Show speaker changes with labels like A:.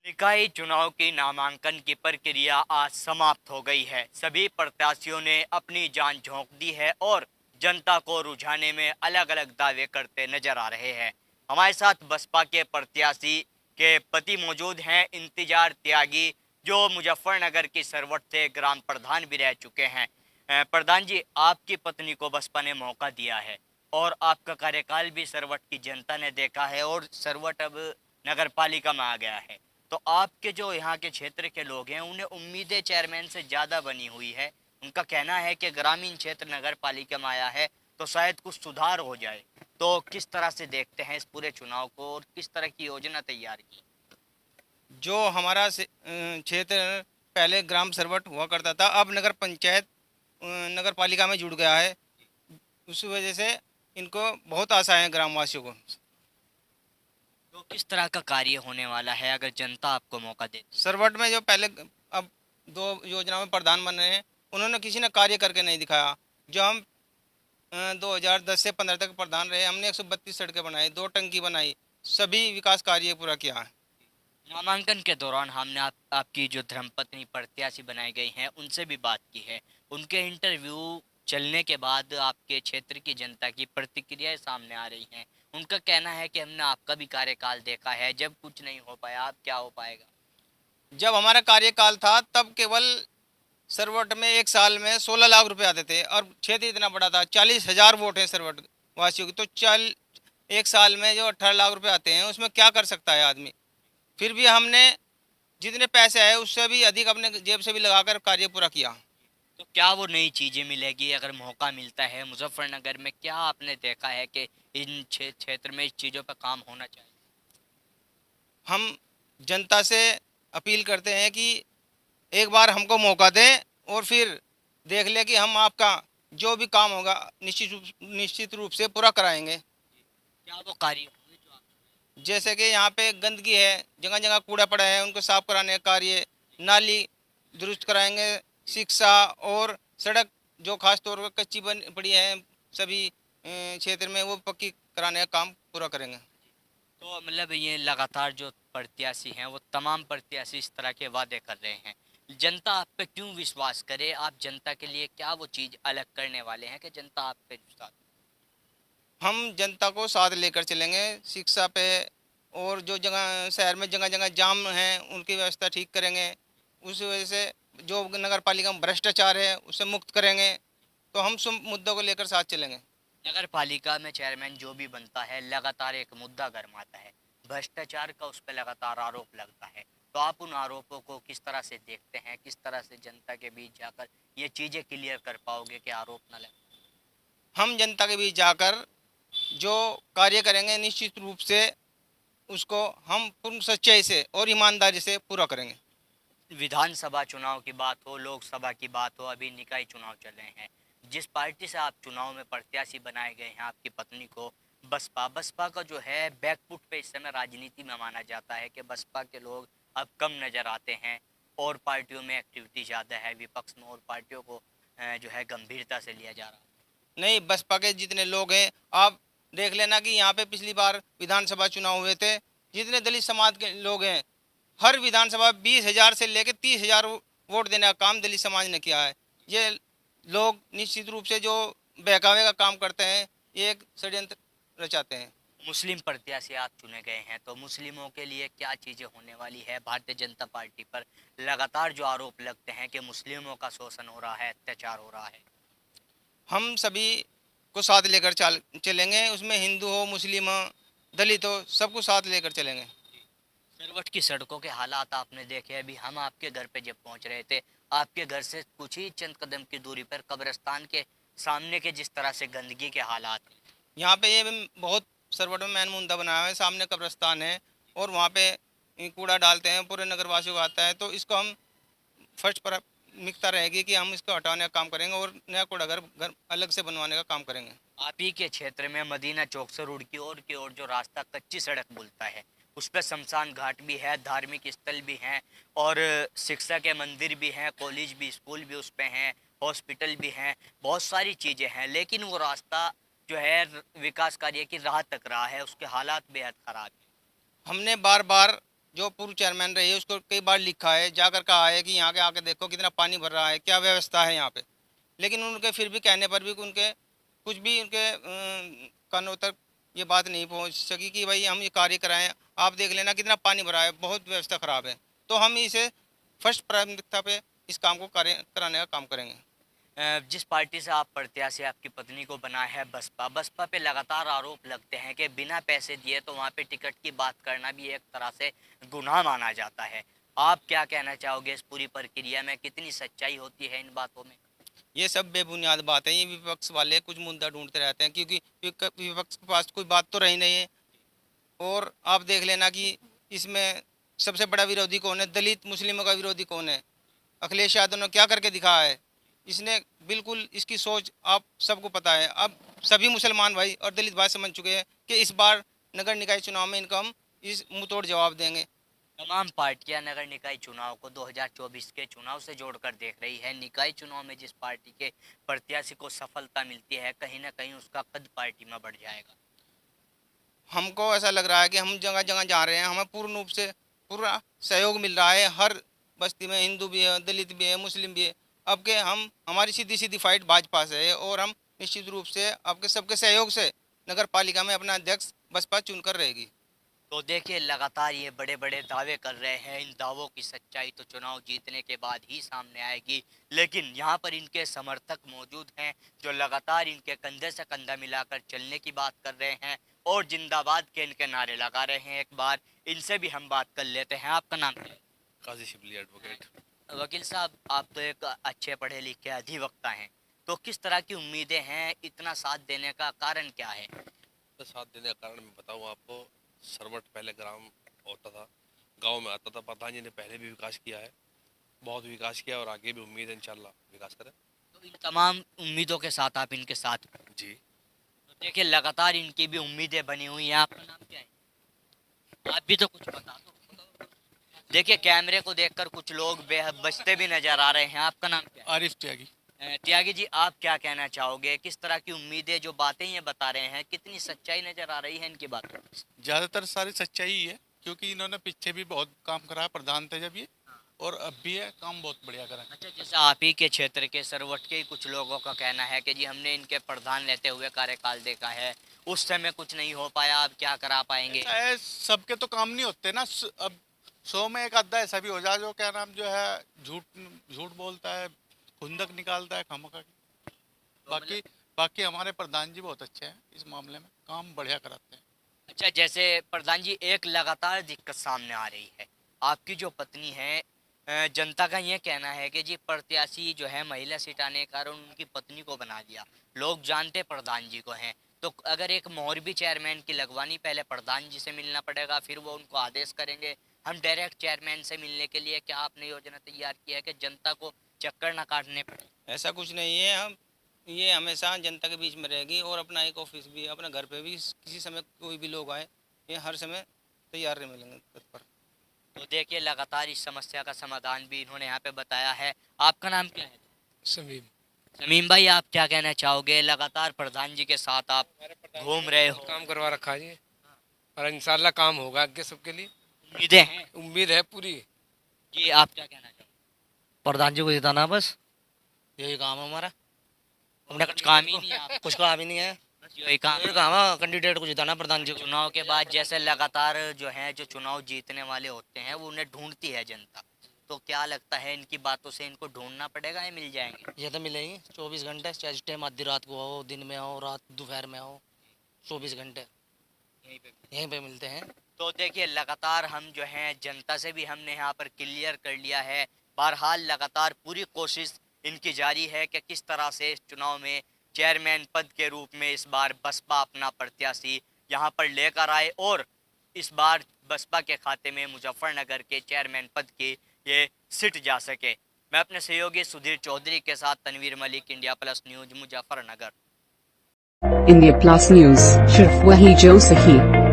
A: निकाय चुनाव की नामांकन की प्रक्रिया आज समाप्त हो गई है। सभी प्रत्याशियों ने अपनी जान झोंक दी है और जनता को रुझाने में अलग अलग दावे करते नजर आ रहे हैं। हमारे साथ बसपा के प्रत्याशी के पति मौजूद हैं, इंतजार त्यागी, जो मुजफ्फरनगर की सरवट से ग्राम प्रधान भी रह चुके हैं। प्रधान जी, आपकी पत्नी को बसपा ने मौका दिया है और आपका कार्यकाल भी सरवट की जनता ने देखा है और सरवट अब नगर पालिका में आ गया है। तो आपके जो यहाँ के क्षेत्र के लोग हैं उन्हें उम्मीदें चेयरमैन से ज़्यादा बनी हुई है। उनका कहना है कि ग्रामीण क्षेत्र नगर पालिका में आया है तो शायद कुछ सुधार हो जाए। तो किस तरह से देखते हैं इस पूरे चुनाव को और किस तरह की योजना तैयार की?
B: जो हमारा क्षेत्र पहले ग्राम सरवट हुआ करता था, अब नगर पंचायत नगर पालिका में जुड़ गया है। उस वजह से इनको बहुत आशा है ग्रामवासियों को।
A: तो किस तरह का कार्य होने वाला है अगर जनता आपको मौका दे?
B: सरवट में जो पहले अब 2 योजना में प्रधान बन रहे हैं, उन्होंने किसी ने कार्य करके नहीं दिखाया। जो हम 2010 से 15 तक प्रधान रहे, हमने 132 सड़कें बनाई, 2 टंकी बनाई, सभी विकास कार्य पूरा किया है।
A: नामांकन के दौरान हमने आपकी जो धर्मपत्नी प्रत्याशी बनाई गई हैं उनसे भी बात की है। उनके इंटरव्यू चलने के बाद आपके क्षेत्र की जनता की प्रतिक्रियाएं सामने आ रही हैं। उनका कहना है कि हमने आपका भी कार्यकाल देखा है, जब कुछ नहीं हो पाया अब क्या हो पाएगा।
B: जब हमारा कार्यकाल था तब केवल सरवट में एक साल में 16 लाख रुपए आते थे और क्षेत्र इतना बड़ा था, 40,000 वोट है सरवट वासियों की, तो चल एक साल में जो 18 लाख रुपए आते हैं उसमें क्या कर सकता है आदमी। फिर भी हमने जितने पैसे आए उससे भी अधिक अपने जेब से भी लगाकर कार्य पूरा किया।
A: तो क्या वो नई चीजें मिलेगी अगर मौका मिलता है मुजफ्फरनगर में? क्या आपने देखा है कि इन क्षेत्र में इस चीजों पर काम होना चाहिए?
B: हम जनता से अपील करते हैं कि एक बार हमको मौका दें और फिर देख ले कि हम आपका जो भी काम होगा निश्चित रूप से पूरा कराएंगे।
A: क्या वो कार्य होंगे जो आप?
B: जैसे कि यहाँ पे गंदगी है, जगह जगह कूड़ा पड़ा है, उनको साफ कराने का कार्य, नाली दुरुस्त कराएंगे, शिक्षा और सड़क जो खास तौर पर कच्ची बन पड़ी है सभी क्षेत्र में, वो पक्की कराने का काम पूरा करेंगे।
A: तो मतलब ये लगातार जो प्रत्याशी हैं वो तमाम प्रत्याशी इस तरह के वादे कर रहे हैं। जनता आप पे क्यों विश्वास करे? आप जनता के लिए क्या वो चीज अलग करने वाले हैं कि जनता आप पे विश्वास?
B: हम जनता को साथ लेकर चलेंगे शिक्षा पे, और जो जगह शहर में जगह जगह जाम हैं उनकी व्यवस्था ठीक करेंगे। उस वजह से जो नगर पालिका में भ्रष्टाचार है उसे मुक्त करेंगे। तो हम सब मुद्दों को लेकर साथ चलेंगे।
A: नगर पालिका में चेयरमैन जो भी बनता है लगातार एक मुद्दा गरमाता है, भ्रष्टाचार का उस पर लगातार आरोप लगता है। तो आप उन आरोपों को किस तरह से देखते हैं? किस तरह से जनता के बीच जाकर ये चीजें क्लियर कर पाओगे कि आरोप न लगे?
B: हम जनता के बीच जाकर जो कार्य करेंगे निश्चित रूप से उसको हम पूर्ण सच्चाई से और ईमानदारी से पूरा करेंगे।
A: विधानसभा चुनाव की बात हो, लोकसभा की बात हो, अभी निकाय चुनाव चल रहे हैं। जिस पार्टी से आप चुनाव में प्रत्याशी बनाए गए हैं, आपकी पत्नी को बसपा बसपा का जो है बैकफुट पे इस समय राजनीति में माना जाता है कि बसपा के लोग अब कम नजर आते हैं और पार्टियों में एक्टिविटी ज़्यादा है, विपक्ष में और पार्टियों को जो है गंभीरता से लिया जा रहा है।
B: नहीं, बसपा के जितने लोग हैं आप देख लेना कि यहाँ पे पिछली बार विधानसभा चुनाव हुए थे, जितने दलित समाज के लोग हैं हर विधानसभा 20,000 से लेकर 30,000 वोट देने का काम दलित समाज ने किया है। ये लोग निश्चित रूप से जो बहकावे का काम करते हैं, ये एक षड्यंत्र रचाते हैं।
A: मुस्लिम प्रत्याशी आप चुने गए हैं तो मुस्लिमों के लिए क्या चीज़ें होने वाली है? भारतीय जनता पार्टी पर लगातार जो आरोप लगते हैं कि मुस्लिमों का शोषण हो रहा है, अत्याचार हो रहा है।
B: हम सभी को साथ लेकर चलेंगे, उसमें हिंदू हो, मुस्लिम हो, दलित हो, सबको साथ लेकर चलेंगे।
A: सरवट की सड़कों के हालात आपने देखे। अभी हम आपके घर पे जब पहुंच रहे थे, आपके घर से कुछ ही चंद कदम की दूरी पर कब्रिस्तान के सामने के जिस तरह से गंदगी के हालात हैं।
B: यहाँ पे ये बहुत सरवट में मैन मुंदा बनाया हुआ है, सामने कब्रिस्तान है और वहाँ पे कूड़ा डालते हैं, पूरे नगरवासियों को आता है। तो इसको हम फर्स्ट प्राथमिकता रहेगी कि हम इसको हटाने का काम करेंगे और नया कूड़ा घर घर अलग से बनवाने का काम करेंगे।
A: आप ही के क्षेत्र में मदीना चौक से रोड की ओर जो रास्ता कच्ची सड़क बोलता है, उस पर शमशान घाट भी है, धार्मिक स्थल भी हैं और शिक्षा के मंदिर भी हैं, कॉलेज भी, स्कूल भी उस पे हैं, हॉस्पिटल भी हैं, बहुत सारी चीज़ें हैं। लेकिन वो रास्ता जो है विकास कार्य की राह तक रहा है, उसके हालात बेहद ख़राब हैं।
B: हमने बार बार जो पूर्व चेयरमैन रही है उसको कई बार लिखा है, जाकर कहा है कि यहाँ के आके देखो कितना पानी भर रहा है, क्या व्यवस्था है यहाँ पे। लेकिन उनके फिर भी कहने पर भी उनके कुछ भी उनके कानों तक ये बात नहीं पहुँच सकी कि भाई हम ये कार्य कराएं। आप देख लेना कितना पानी भरा है, बहुत व्यवस्था खराब है। तो हम इसे फर्स्ट प्राथमिकता पे इस काम को कराने का काम करेंगे।
A: जिस पार्टी से आप प्रत्याशी आपकी पत्नी को बना है बसपा पे लगातार आरोप लगते हैं कि बिना पैसे दिए तो वहाँ पे टिकट की बात करना भी एक तरह से गुनाह माना जाता है। आप क्या कहना चाहोगे इस पूरी प्रक्रिया में, कितनी सच्चाई होती है इन बातों में?
B: ये सब बेबुनियाद बात है। ये विपक्ष वाले कुछ मुद्दा ढूंढते रहते हैं, क्योंकि विपक्ष के पास कोई बात तो रही नहीं है। और आप देख लेना कि इसमें सबसे बड़ा विरोधी कौन है, दलित मुस्लिमों का विरोधी कौन है। अखिलेश यादव ने क्या करके दिखाया है, इसने बिल्कुल इसकी सोच आप सबको पता है। अब सभी मुसलमान भाई और दलित भाई समझ चुके हैं कि इस बार नगर निकाय चुनाव में इनको हम इस मुंहतोड़ जवाब देंगे।
A: तमाम पार्टियां नगर निकाय चुनाव को 2024 के चुनाव से जोड़कर देख रही है। निकाय चुनाव में जिस पार्टी के प्रत्याशी को सफलता मिलती है, कहीं ना कहीं उसका कद पार्टी में बढ़ जाएगा।
B: हमको ऐसा लग रहा है कि हम जगह जगह जा रहे हैं, हमें पूर्ण रूप से पूरा सहयोग मिल रहा है। हर बस्ती में हिंदू भी है, दलित भी है, मुस्लिम भी है। अब के हम हमारी सीधी सीधी फाइट भाजपा से है और हम निश्चित रूप से आपके सबके सहयोग से नगर पालिका में अपना अध्यक्ष बसपा चुनकर रहेगी।
A: तो देखिए, लगातार ये बड़े बड़े दावे कर रहे हैं। इन दावों की सच्चाई तो चुनाव जीतने के बाद ही सामने आएगी। लेकिन यहाँ पर इनके समर्थक मौजूद हैं जो लगातार इनके कंधे से कंधा मिलाकर चलने की बात कर रहे हैं और जिंदाबाद के इनके नारे लगा रहे हैं। एक बार इनसे भी हम बात कर लेते हैं। आपका नाम क्या है?
C: काजी शिबली एडवोकेट।
A: वकील साहब, आप तो एक अच्छे पढ़े लिखे अधिवक्ता हैं, तो किस तरह की उम्मीदें हैं? इतना साथ देने का कारण क्या है?
C: तो साथ देने का कारण मैं बताऊँ आपको। सरवट पहले ग्राम होता था, गांव में आता था। प्रधान जी ने पहले भी विकास किया है, बहुत विकास किया और आगे भी उम्मीद है इंशाल्लाह विकास करें।
A: तो इन तमाम उम्मीदों के साथ आप इनके साथ हैं।
C: जी।
A: तो देखिए, लगातार इनकी भी उम्मीदें बनी हुई हैं। आपका नाम क्या है? आप भी तो कुछ बता दो। देखिए, कैमरे को देखकर कुछ लोग बेहद बचते भी नजर आ रहे हैं। आपका नाम क्या है?
D: आरिफ त्यागी।
A: त्यागी जी, आप क्या कहना चाहोगे? किस तरह की उम्मीदें, जो बातें ये बता रहे हैं, कितनी सच्चाई नजर आ रही है इनकी बातों में?
D: ज़्यादातर सारी सच्चाई ही है, क्योंकि इन्होंने पीछे भी बहुत काम करा है, प्रधान थे जब ये, और अब भी है, काम बहुत बढ़िया करा है।
A: अच्छा, जैसे आप ही के क्षेत्र के सरवट के ही कुछ लोगों का कहना है कि जी हमने इनके प्रधान लेते हुए कार्यकाल देखा है, उस समय कुछ नहीं हो पाया, अब क्या करा पाएंगे?
D: ऐसा सबके तो काम नहीं होते ना। अब 100 में एक आधा ऐसा भी हो जाए जो क्या नाम जो है झूठ बोलता है, खुंदक निकालता है खामखा की। बाकी बाकी हमारे प्रधान जी बहुत अच्छे हैं, इस मामले में काम बढ़िया कराते हैं।
A: अच्छा, जैसे प्रधान जी, एक लगातार दिक्कत सामने आ रही है। आपकी जो पत्नी है, जनता का ये कहना है कि जी प्रत्याशी जो है महिला सीट आने के कारण उनकी पत्नी को बना दिया। लोग जानते प्रधान जी को हैं, तो अगर एक मोहर भी चेयरमैन की लगवानी, पहले प्रधान जी से मिलना पड़ेगा, फिर वो उनको आदेश करेंगे। हम डायरेक्ट चेयरमैन से मिलने के लिए क्या आपने योजना तैयार की है कि जनता को चक्कर ना काटने पड़े?
B: ऐसा कुछ नहीं है। हम ये हमेशा जनता के बीच में रहेगी और अपना एक ऑफिस भी, अपने घर पे भी किसी समय कोई भी लोग आए, ये हर समय तैयार मिलेंगे तत्पर।
A: तो देखिए, लगातार इस समस्या का समाधान भी इन्होंने यहाँ पे बताया है। आपका नाम क्या है?
E: समीम।
A: समीम भाई, आप क्या कहना चाहोगे? लगातार प्रधान जी के साथ आप घूम रहे हो,
E: काम करवा रखा है जी, और इंशाल्लाह काम होगा आगे सबके लिए,
A: उम्मीदें हैं?
E: उम्मीद है पूरी।
A: जी, आप क्या कहना चाहोगे?
F: प्रधान जी को जिताना, बस यही काम है हमारा।
A: हमने कुछ काम ही नहीं है, आप
F: कुछ काम ही नहीं है,
A: बस यही काम
F: यही काम है कैंडिडेट को जिताना, प्रधान जी को।
A: चुनाव के बाद जैसे लगातार जो है, जो चुनाव जीतने वाले होते हैं, वो उन्हें ढूंढती है जनता। तो क्या लगता है, इनकी बातों से इनको ढूंढना पड़ेगा या मिल जाएंगे?
F: ये तो मिलेंगे 24 घंटे, चाहे जिस टाइम आधी रात को आओ, दिन में आओ, रात दोपहर में आओ, 24 घंटे यहीं पे मिलते हैं।
A: तो देखिए, लगातार हम जो हैं जनता से भी हमने यहाँ पर क्लियर कर लिया है। बहरहाल लगातार पूरी कोशिश इनकी जारी है कि किस तरह से इस चुनाव में चेयरमैन पद के रूप में इस बार बसपा अपना प्रत्याशी यहाँ पर लेकर आए और इस बार बसपा के खाते में मुजफ्फरनगर के चेयरमैन पद की ये सीट जा सके। मैं अपने सहयोगी सुधीर चौधरी के साथ Tanveer Malik, India plus news, Muzaffarnagar.
G: India plus news, सिर्फ वही जो सही।